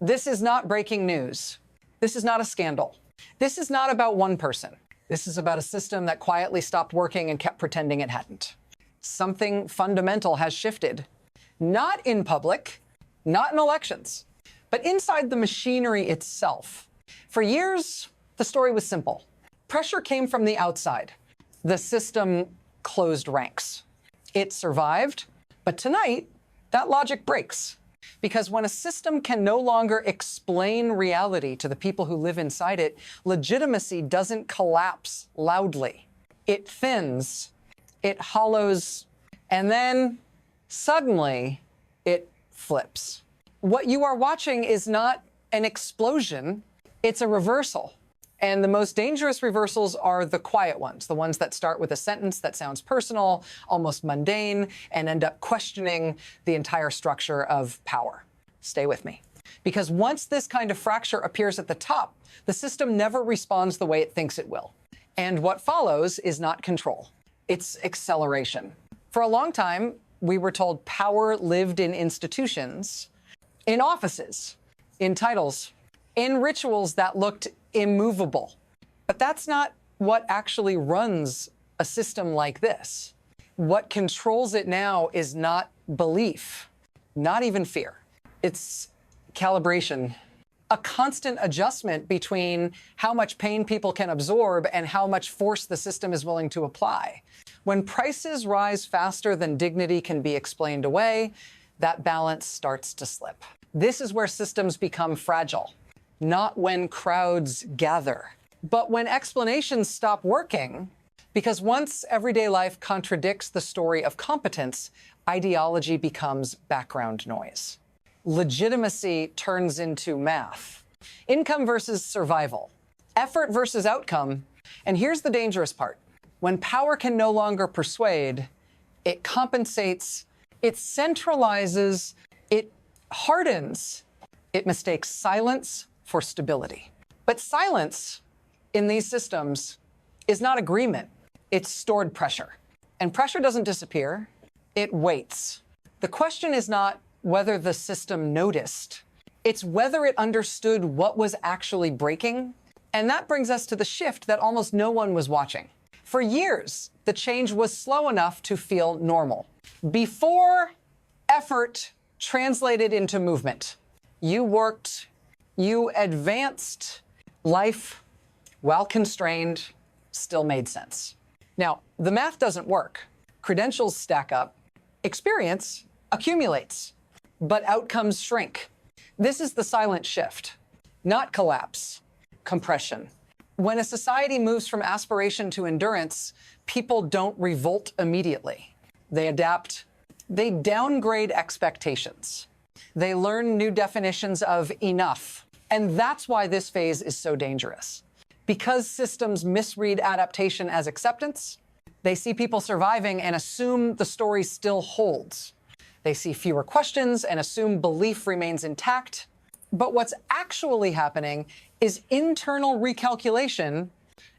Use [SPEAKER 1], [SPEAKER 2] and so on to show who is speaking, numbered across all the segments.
[SPEAKER 1] This is not breaking news. This is not a scandal. This is not about one person. This is about a system that quietly stopped working and kept pretending it hadn't. Something fundamental has shifted, not in public, not in elections, but inside the machinery itself. For years, the story was simple. Pressure came from the outside. The system closed ranks. It survived, but tonight, that logic breaks. Because when a system can no longer explain reality to the people who live inside it, legitimacy doesn't collapse loudly. It thins, it hollows, and then suddenly it flips. What you are watching is not an explosion, it's a reversal. And the most dangerous reversals are the quiet ones, the ones that start with a sentence that sounds personal, almost mundane, and end up questioning the entire structure of power. Stay with me. Because once this kind of fracture appears at the top, the system never responds the way it thinks it will. And what follows is not control. It's acceleration. For a long time, we were told power lived in institutions, in offices, in titles, in rituals that looked immovable. But that's not what actually runs a system like this. What controls it now is not belief, not even fear. It's calibration, a constant adjustment between how much pain people can absorb and how much force the system is willing to apply. When prices rise faster than dignity can be explained away, that balance starts to slip. This is where systems become fragile. Not when crowds gather, but when explanations stop working, because once everyday life contradicts the story of competence, ideology becomes background noise. Legitimacy turns into math. Income versus survival. Effort versus outcome. And here's the dangerous part. When power can no longer persuade, it compensates, it centralizes, it hardens, it mistakes silence for stability. But silence in these systems is not agreement. It's stored pressure. And pressure doesn't disappear. It waits. The question is not whether the system noticed. It's whether it understood what was actually breaking. And that brings us to the shift that almost no one was watching. For years, the change was slow enough to feel normal. Before effort translated into movement, you worked, you advanced, life, while constrained, still made sense. Now, the math doesn't work. Credentials stack up. Experience accumulates, but outcomes shrink. This is the silent shift, not collapse, compression. When a society moves from aspiration to endurance, people don't revolt immediately. They adapt. They downgrade expectations. They learn new definitions of enough. And that's why this phase is so dangerous. Because systems misread adaptation as acceptance, they see people surviving and assume the story still holds. They see fewer questions and assume belief remains intact. But what's actually happening is internal recalculation,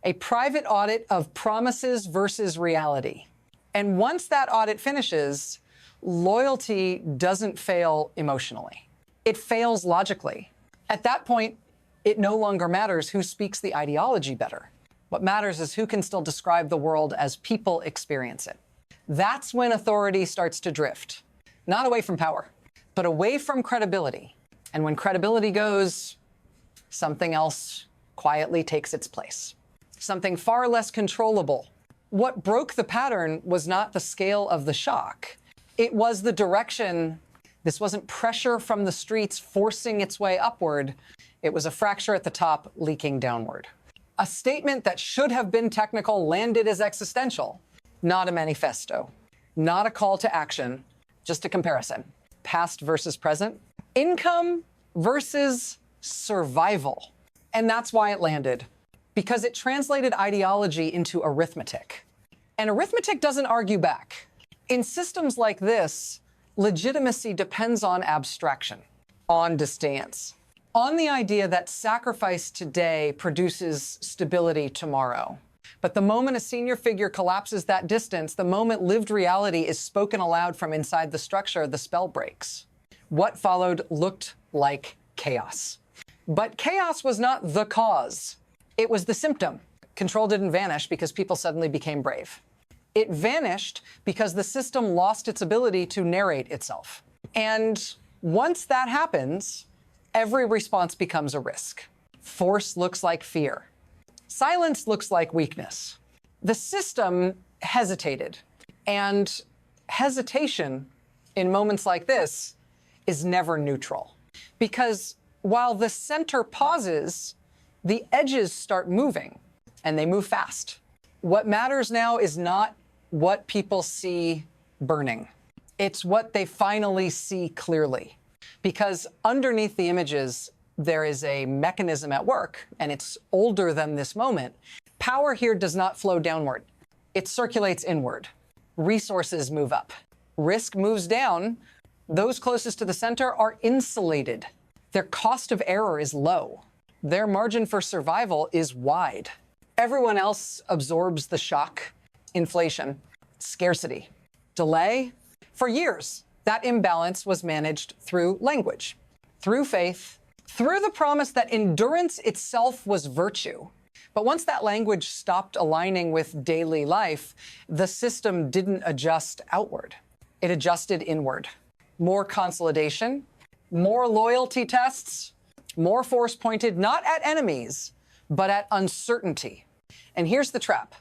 [SPEAKER 1] a private audit of promises versus reality. And once that audit finishes, loyalty doesn't fail emotionally. It fails logically. At that point, it no longer matters who speaks the ideology better. What matters is who can still describe the world as people experience it. That's when authority starts to drift, not away from power, but away from credibility. And when credibility goes, something else quietly takes its place. Something far less controllable. What broke the pattern was not the scale of the shock. It was the direction. This wasn't pressure from the streets forcing its way upward. It was a fracture at the top leaking downward. A statement that should have been technical landed as existential, not a manifesto, not a call to action, just a comparison. Past versus present, income versus survival. And that's why it landed, because it translated ideology into arithmetic. And arithmetic doesn't argue back. In systems like this, legitimacy depends on abstraction, on distance, on the idea that sacrifice today produces stability tomorrow. But the moment a senior figure collapses that distance, the moment lived reality is spoken aloud from inside the structure, the spell breaks. What followed looked like chaos. But chaos was not the cause. It was the symptom. Control didn't vanish because people suddenly became brave. It vanished because the system lost its ability to narrate itself. And once that happens, every response becomes a risk. Force looks like fear. Silence looks like weakness. The system hesitated. And hesitation in moments like this is never neutral. Because while the center pauses, the edges start moving, and they move fast. What matters now is not what people see burning. It's what they finally see clearly. Because underneath the images, there is a mechanism at work, and it's older than this moment. Power here does not flow downward. It circulates inward. Resources move up. Risk moves down. Those closest to the center are insulated. Their cost of error is low. Their margin for survival is wide. Everyone else absorbs the shock, inflation, scarcity, delay. For years, that imbalance was managed through language, through faith, through the promise that endurance itself was virtue. But once that language stopped aligning with daily life, the system didn't adjust outward. It adjusted inward. More consolidation, more loyalty tests, more force pointed not at enemies, but at uncertainty. And here's the trap.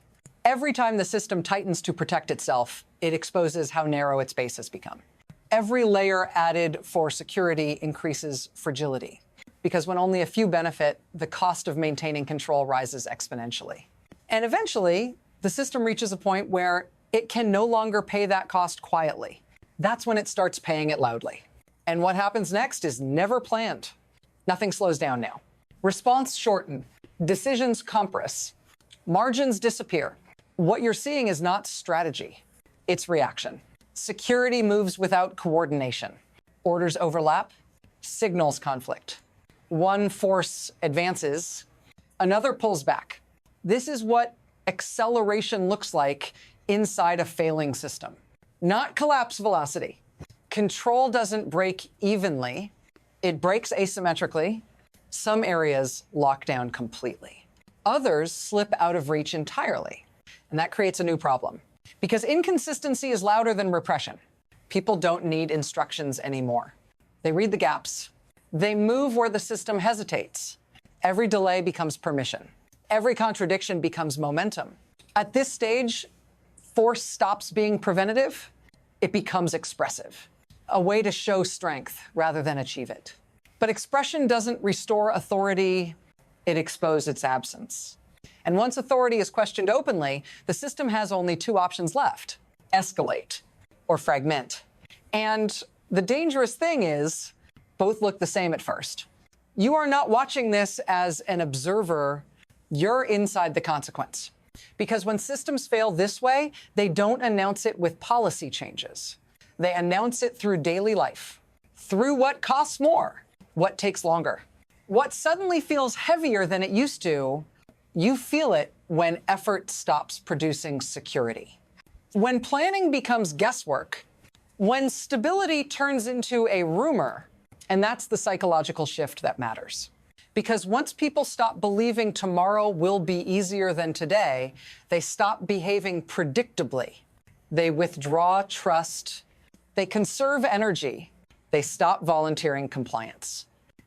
[SPEAKER 1] Every time the system tightens to protect itself, it exposes how narrow its base has become. Every layer added for security increases fragility. Because when only a few benefit, the cost of maintaining control rises exponentially. And eventually, the system reaches a point where it can no longer pay that cost quietly. That's when it starts paying it loudly. And what happens next is never planned. Nothing slows down now. Response shorten. Decisions compress. Margins disappear. What you're seeing is not strategy. It's reaction. Security moves without coordination. Orders overlap. Signals conflict. One force advances. Another pulls back. This is what acceleration looks like inside a failing system. Not collapse velocity. Control doesn't break evenly. It breaks asymmetrically. Some areas lock down completely. Others slip out of reach entirely. And that creates a new problem. Because inconsistency is louder than repression. People don't need instructions anymore. They read the gaps. They move where the system hesitates. Every delay becomes permission. Every contradiction becomes momentum. At this stage, force stops being preventative. It becomes expressive. A way to show strength rather than achieve it. But expression doesn't restore authority, it exposes its absence. And once authority is questioned openly, the system has only two options left: escalate or fragment. And the dangerous thing is, both look the same at first. You are not watching this as an observer, you're inside the consequence. Because when systems fail this way, they don't announce it with policy changes. They announce it through daily life, through what costs more, what takes longer. What suddenly feels heavier than it used to, you feel it when effort stops producing security. When planning becomes guesswork, when stability turns into a rumor, and that's the psychological shift that matters. Because once people stop believing tomorrow will be easier than today, they stop behaving predictably. They withdraw trust. They conserve energy. They stop volunteering compliance.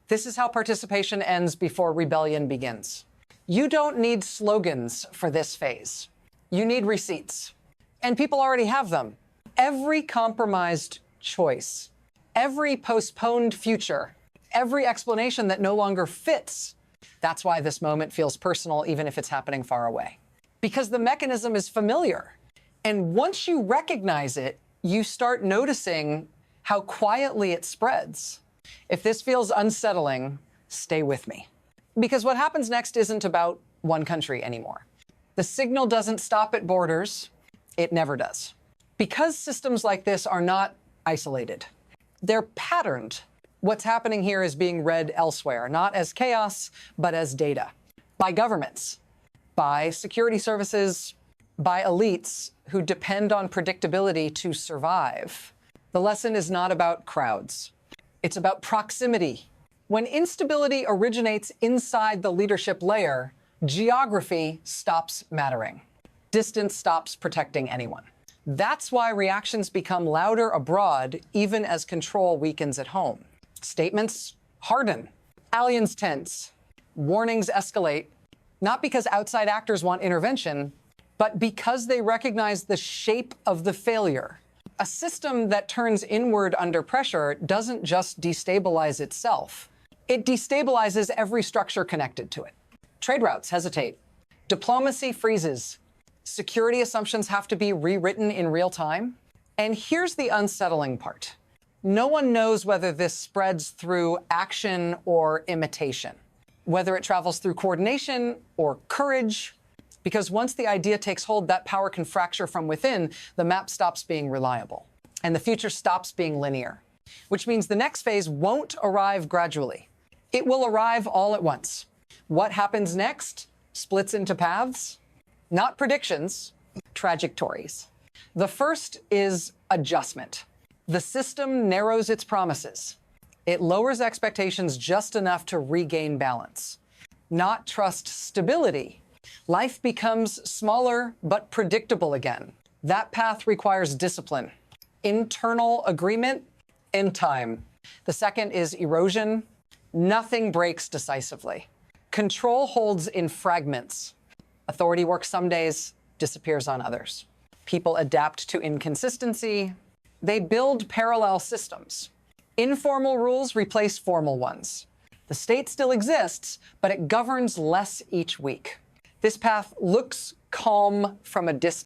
[SPEAKER 1] This is how participation ends before rebellion begins. You don't need slogans for this phase. You need receipts. And people already have them. Every compromised choice, every postponed future, every explanation that no longer fits. That's why this moment feels personal, even if it's happening far away. Because the mechanism is familiar. And once you recognize it, you start noticing how quietly it spreads. If this feels unsettling, stay with me. Because what happens next isn't about one country anymore. The signal doesn't stop at borders. It never does. Because systems like this are not isolated. They're patterned. What's happening here is being read elsewhere, not as chaos, but as data. By governments, by security services, by elites who depend on predictability to survive. The lesson is not about crowds. It's about proximity. When instability originates inside the leadership layer, geography stops mattering. Distance stops protecting anyone. That's why reactions become louder abroad, even as control weakens at home. Statements harden. Aliens tense. Warnings escalate, not because outside actors want intervention, but because they recognize the shape of the failure. A system that turns inward under pressure doesn't just destabilize itself. It destabilizes every structure connected to it. Trade routes hesitate. Diplomacy freezes. Security assumptions have to be rewritten in real time. And here's the unsettling part. No one knows whether this spreads through action or imitation, whether it travels through coordination or courage, because once the idea takes hold, that power can fracture from within. The map stops being reliable, and the future stops being linear, which means the next phase won't arrive gradually. It will arrive all at once. What happens next splits into paths, not predictions, trajectories. The first is adjustment. The system narrows its promises. It lowers expectations just enough to regain balance, not trust stability. Life becomes smaller but predictable again. That path requires discipline, internal agreement, and time. The second is erosion. Nothing breaks decisively. Control holds in fragments. Authority works some days, disappears on others. People adapt to inconsistency. They build parallel systems. Informal rules replace formal ones. The state still exists, but it governs less each week. This path looks calm from a distance.